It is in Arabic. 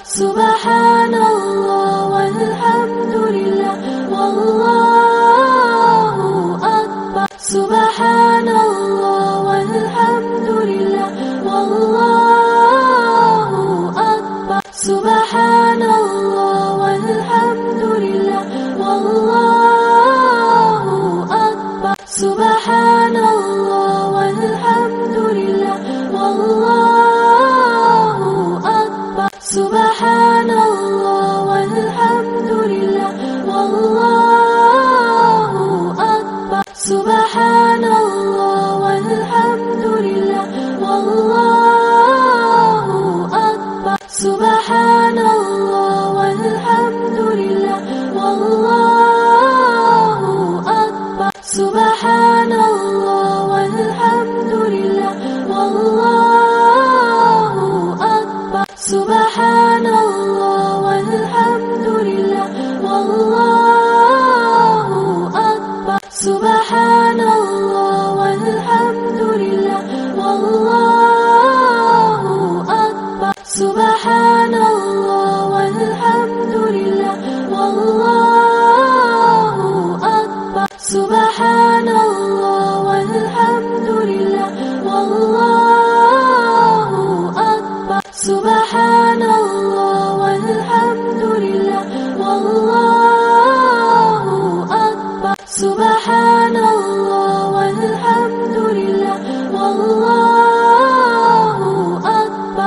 سبحان الله والحمد لله والله أكبر. سبحان الله والحمد لله والله أكبر. سبحان الله والحمد لله والله أكبر. سبحان الله والحمد لله والله أكبر. سبحان الله والحمد لله والله أكبر. سبحان الله والحمد لله والله أكبر. سبحان الله والحمد لله والله أكبر. سبحان الله والحمد لله والله أكبر. سبحان الله والحمد لله والله أكبر. سبحان الله والحمد لله والله أكبر. سبحان الله والحمد لله والله أكبر. سبحان